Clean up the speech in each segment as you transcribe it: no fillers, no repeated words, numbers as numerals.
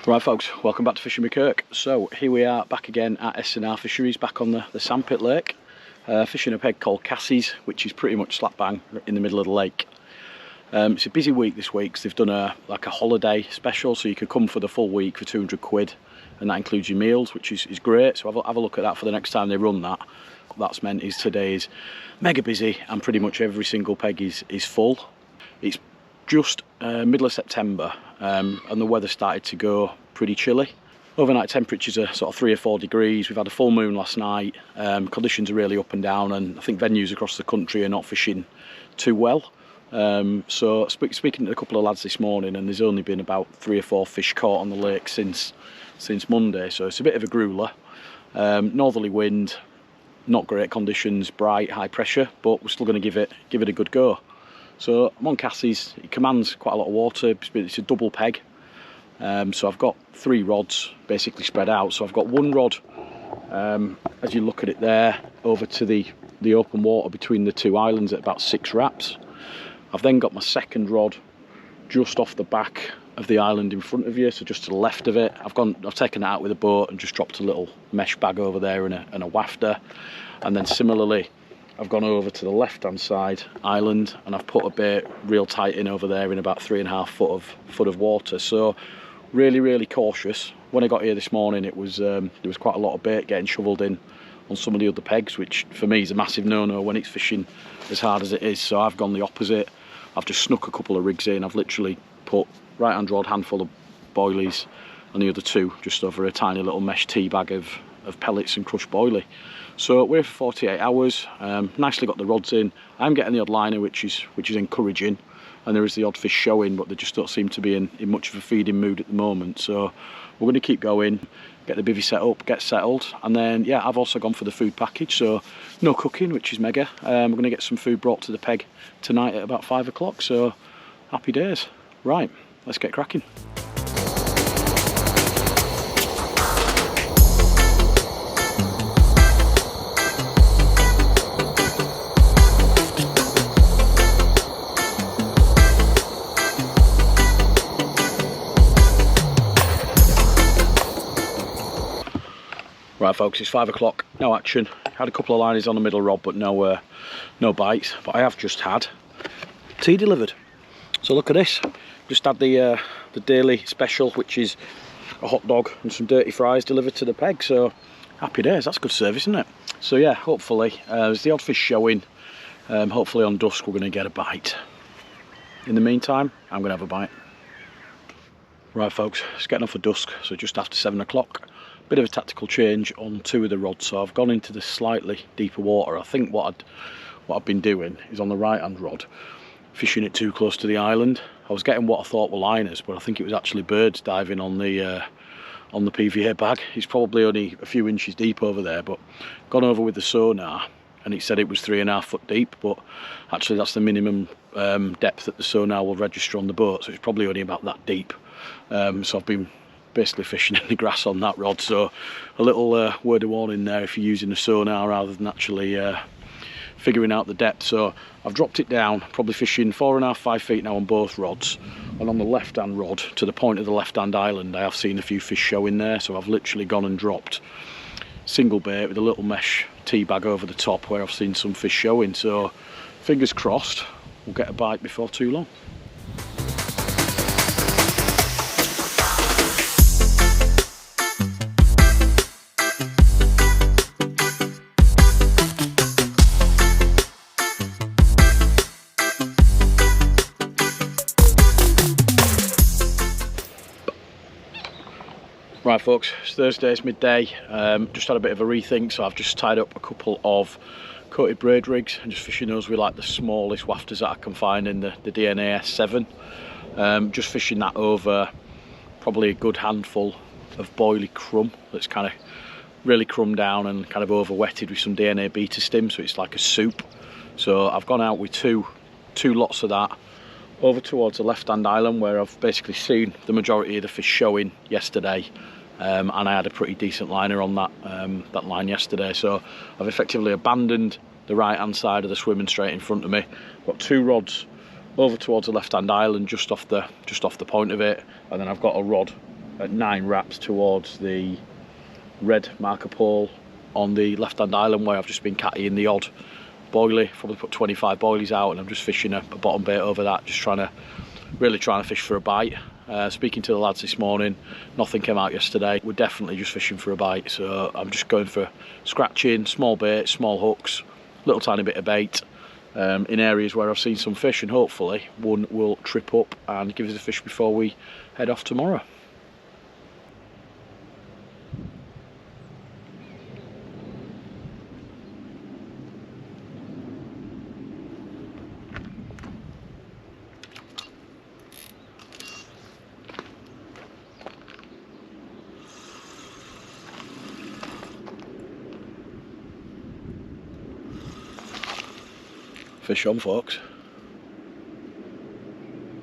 Right folks, welcome back to Fishing with Kirk. So here we are back again at S&R Fisheries, back on the Sandpit Lake, fishing a peg called Cassie's, which is pretty much slap bang in the middle of the lake. It's a busy week this week because they've done a holiday special, so you could come for the full week for 200 quid, and that includes your meals, which is great. So have a look at that for the next time they run that. What that's meant is today is mega busy and pretty much every single peg is full. It's just middle of September and the weather started to go pretty chilly. Overnight temperatures are sort of 3 or 4 degrees. We've had a full moon last night. Conditions are really up and down, and I think venues across the country are not fishing too well. So speaking to a couple of lads this morning, and there's only been about 3 or 4 fish caught on the lake since Monday, so it's a bit of a grueler. Northerly wind, not great conditions, bright, high pressure, but we're still going to give it a good go. So I'm on Cassie's. It commands quite a lot of water. It's a double peg, so I've got 3 rods basically spread out. So I've got one rod, as you look at it there, over to the open water between the 2 islands at about 6 wraps. I've then got my second rod just off the back of the island in front of you, so just to the left of it. I've taken it out with a boat and just dropped a little mesh bag over there and a wafter, and then similarly I've gone over to the left hand side island and I've put a bait real tight in over there in about 3.5 foot of water. So really cautious. When I got here this morning, there was quite a lot of bait getting shoveled in on some of the other pegs, which for me is a massive no-no when it's fishing as hard as it is. So I've gone the opposite. I've just snuck a couple of rigs in. I've literally put right hand rod, handful of boilies, and the other 2 just over a tiny little mesh tea bag of pellets and crushed boilie. So we're here for 48 hours. Nicely got the rods in. I'm getting the odd liner, which is encouraging, and there is the odd fish showing, but they just don't seem to be in much of a feeding mood at the moment. So we're going to keep going, get the bivvy set up, get settled, and then yeah, I've also gone for the food package, so no cooking, which is mega. We're going to get some food brought to the peg tonight at about 5 o'clock, so happy days. Right, let's get cracking. Right folks, it's 5 o'clock, no action. Had a couple of liners on the middle rod, but no bites. But I have just had tea delivered. So look at this. Just had the daily special, which is a hot dog and some dirty fries delivered to the peg. So happy days, that's good service, isn't it? So yeah, hopefully there's the odd fish showing. Hopefully on dusk we're going to get a bite. In the meantime, I'm going to have a bite. Right folks, it's getting off for dusk, so just after 7 o'clock. Bit of a tactical change on 2 of the rods, so I've gone into the slightly deeper water. I think what I've been doing is on the right hand rod, fishing it too close to the island. I was getting what I thought were liners, but I think it was actually birds diving on the PVA bag. It's probably only a few inches deep over there, but gone over with the sonar and it said it was 3.5 foot deep, but actually that's the minimum depth that the sonar will register on the boat, so it's probably only about that deep. So I've been basically fishing in the grass on that rod, so a little word of warning there if you're using a sonar rather than actually figuring out the depth. So I've dropped it down, probably fishing 4.5 5 feet now on both rods, and on the left hand rod to the point of the left hand island I have seen a few fish showing there, so I've literally gone and dropped single bait with a little mesh tea bag over the top where I've seen some fish showing. So fingers crossed we'll get a bite before too long. Right folks, it's Thursday, it's midday. Just had a bit of a rethink, so I've just tied up a couple of coated braid rigs and just fishing those with like the smallest wafters that I can find in the DNA S7. Just fishing that over probably a good handful of boilie crumb that's kind of really crumbed down and kind of over wetted with some DNA beta stim, so it's like a soup. So I've gone out with two lots of that over towards the left hand island where I've basically seen the majority of the fish showing yesterday, and I had a pretty decent liner on that line yesterday. So I've effectively abandoned the right hand side of the swimming straight in front of me. Got 2 rods over towards the left hand island just off the point of it, and then I've got a rod at 9 wraps towards the red marker pole on the left hand island where I've just been cattying the odd boilie. Probably put 25 boilies out, and I'm just fishing a bottom bait over that, just really trying to fish for a bite. Speaking to the lads this morning, nothing came out yesterday. We're definitely just fishing for a bite, so I'm just going for scratching, small bait, small hooks, little tiny bit of bait in areas where I've seen some fish, and hopefully one will trip up and give us a fish before we head off tomorrow. Fish on, folks.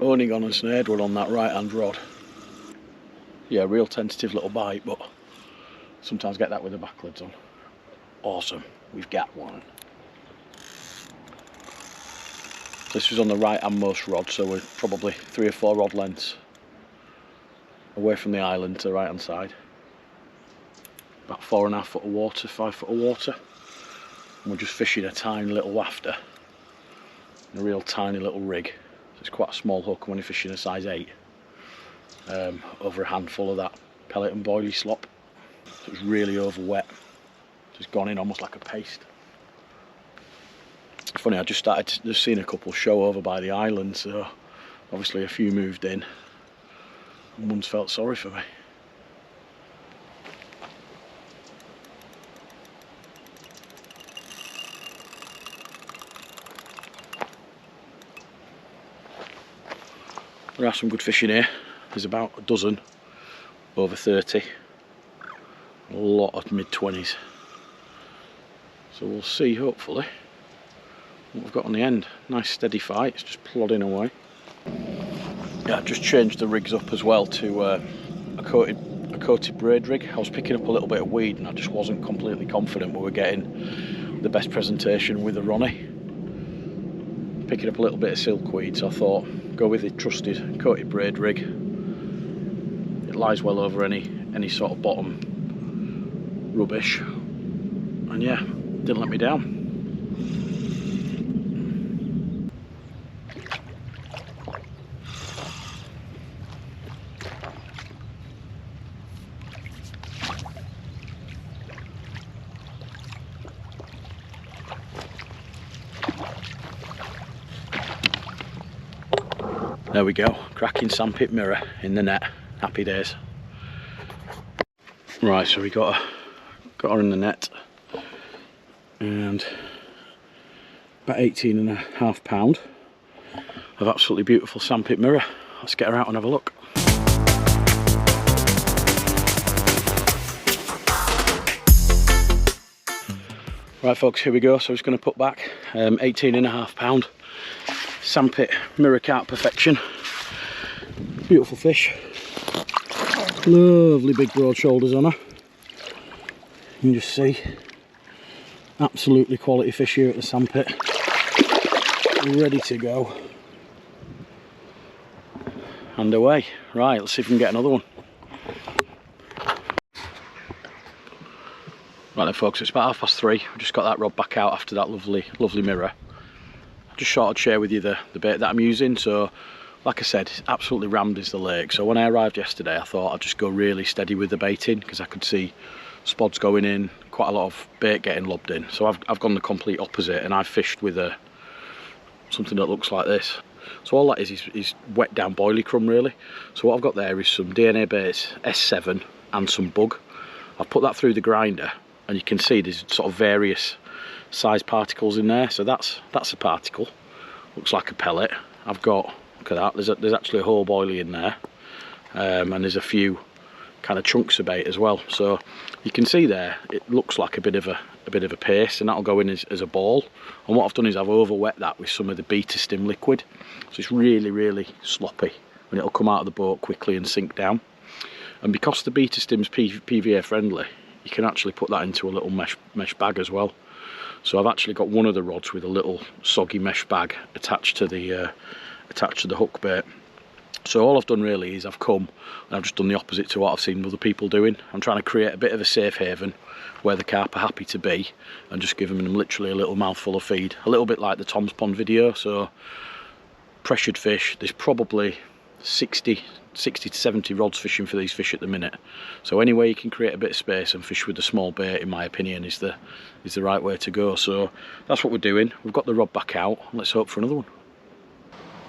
Only gone and snared one on that right hand rod. Yeah, real tentative little bite, but sometimes get that with the backlids on. Awesome, we've got one. This was on the right handmost rod, so we're probably 3 or 4 rod lengths away from the island to the right hand side. About 4.5 foot of water, 5 foot of water. And we're just fishing a tiny little wafter. A real tiny little rig, so it's quite a small hook when you're fishing a size 8 over a handful of that pellet and boilie slop. So it's really over wet, just gone in almost like a paste. Funny, I just seen a couple show over by the island, so obviously a few moved in and one's felt sorry for me. There are some good fish in here. There's about a dozen over 30, a lot of mid-20s. So we'll see, hopefully, what we've got on the end. Nice steady fight, it's just plodding away. Yeah, I've just changed the rigs up as well to a coated braid rig. I was picking up a little bit of weed and I just wasn't completely confident we were getting the best presentation with the Ronnie. Picking up a little bit of silkweed, so I thought go with the trusted coated braid rig. It lies well over any sort of bottom rubbish, and yeah, didn't let me down. There we go, cracking sandpit mirror in the net. Happy days. Right, so we got her in the net, and about 18.5 pound of absolutely beautiful sandpit mirror. Let's get her out and have a look. Right folks, here we go. So I'm just going to put back 18.5 pound sandpit mirror carp perfection. Beautiful fish, lovely big broad shoulders on her. You can just see absolutely quality fish here at the sandpit, ready to go and away. Right, let's see if we can get another one. Right then folks, it's about 3:30. We just got that rod back out after that lovely mirror. Just thought I'd share with you the bait that I'm using. So like I said, it's absolutely rammed is the lake. So when I arrived yesterday, I thought I'd just go really steady with the baiting, because I could see spods going in, quite a lot of bait getting lobbed in. So I've gone the complete opposite, and I've fished with something that looks like this. So all that is wet down boilie crumb really. So what I've got there is some DNA baits S7 and some bug. I've put that through the grinder, and you can see there's sort of various size particles in there. So that's a particle, looks like a pellet. I've got, look at that, there's actually a whole boilie in there, and there's a few kind of chunks of bait as well. So you can see there it looks like a bit of a paste, and that'll go in as a ball. And what I've done is I've over wet that with some of the beta stim liquid, so it's really sloppy, and it'll come out of the boat quickly and sink down. And because the beta stim's PVA friendly, you can actually put that into a little mesh bag as well. So I've actually got one of the rods with a little soggy mesh bag attached to the hook bait. So all I've done really is I've come and I've just done the opposite to what I've seen other people doing. I'm trying to create a bit of a safe haven where the carp are happy to be, and just giving them literally a little mouthful of feed, a little bit like the Tom's Pond video. So pressured fish, there's probably 60 to 70 rods fishing for these fish at the minute. So any way you can create a bit of space and fish with a small bait, in my opinion, is the right way to go. So that's what we're doing. We've got the rod back out. Let's hope for another one.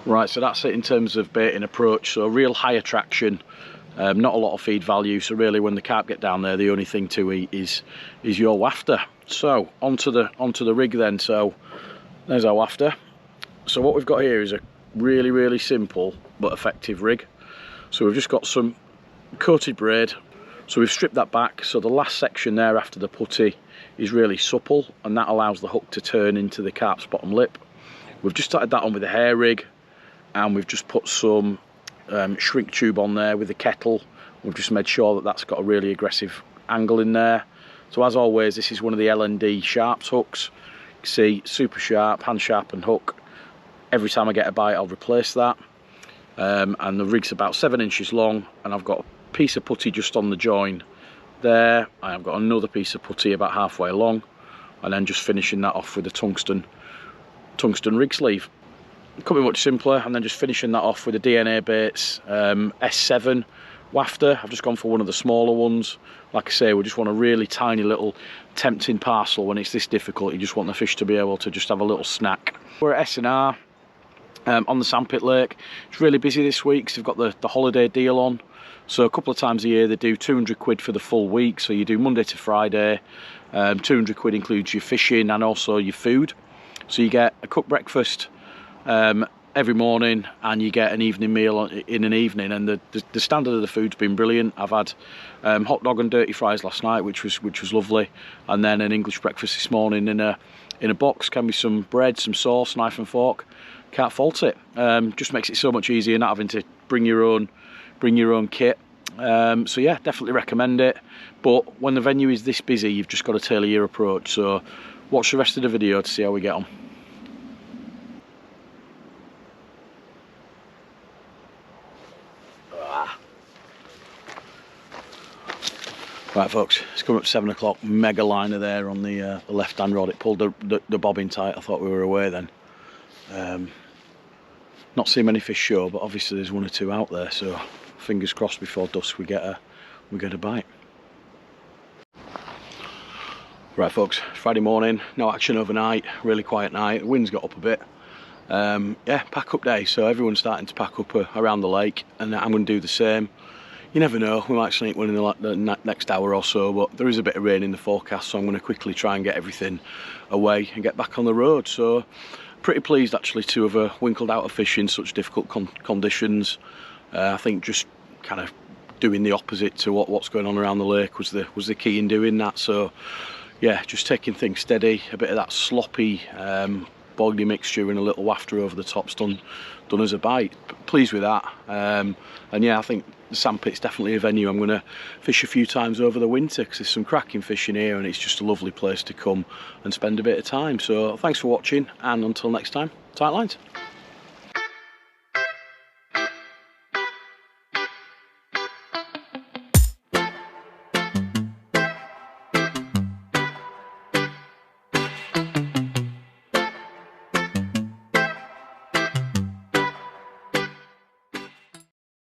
Right, so that's it in terms of baiting approach. So real high attraction, not a lot of feed value. So really, when the carp get down there, the only thing to eat is your wafter. So onto the rig then. So there's our wafter. So what we've got here is a really simple but effective rig. So we've just got some coated braid. So we've stripped that back. So the last section there after the putty is really supple, and that allows the hook to turn into the carp's bottom lip. We've just started that on with a hair rig. And we've just put some shrink tube on there with the kettle. We've just made sure that that's got a really aggressive angle in there. So as always, this is one of the LND Sharps hooks. You can see super sharp, hand sharpened hook. Every time I get a bite, I'll replace that. And the rig's about 7 inches long, and I've got a piece of putty just on the join there. I've got another piece of putty about halfway along, and then just finishing that off with a tungsten rig sleeve. Could be much simpler, and then just finishing that off with the DNA baits S7 wafter. I've just gone for one of the smaller ones. Like I say, we just want a really tiny little tempting parcel when it's this difficult. You just want the fish to be able to just have a little snack. We're at S&R on the Sandpit Lake. It's really busy this week because they've got the holiday deal on. So a couple of times a year they do 200 quid for the full week. So you do Monday to Friday. 200 quid includes your fishing and also your food. So you get a cooked breakfast every morning, and you get an evening meal in an evening, and the standard of the food's been brilliant. I've had hot dog and dirty fries last night, which was lovely, and then an English breakfast this morning in a box. Can be some bread, some sauce, knife and fork. Can't fault it. Just makes it so much easier not having to bring your own kit. So yeah, definitely recommend it. But when the venue is this busy, you've just got to tailor your approach. So watch the rest of the video to see how we get on. Right folks, it's coming up 7 o'clock, mega liner there on the left hand rod. It pulled the bobbin tight. I thought we were away then. Not seeing many fish show, but obviously there's one or two out there, so fingers crossed before dusk we get a bite. Right folks, Friday morning, no action overnight, really quiet night. The wind's got up a bit. Yeah, pack up day, so everyone's starting to pack up around the lake, and I'm going to do the same. You never know, we might sneak one in the next hour or so, but there is a bit of rain in the forecast, so I'm going to quickly try and get everything away and get back on the road. So pretty pleased actually to have winkled out a fish in such difficult conditions. I think just kind of doing the opposite to what's going on around the lake was the key in doing that. So yeah, just taking things steady, a bit of that sloppy boilie mixture and a little wafter over the top's done as a bite. Pleased with that. And yeah, I think the Sandpit's definitely a venue I'm going to fish a few times over the winter, because there's some cracking fish in here and it's just a lovely place to come and spend a bit of time. So thanks for watching, and until next time, tight lines.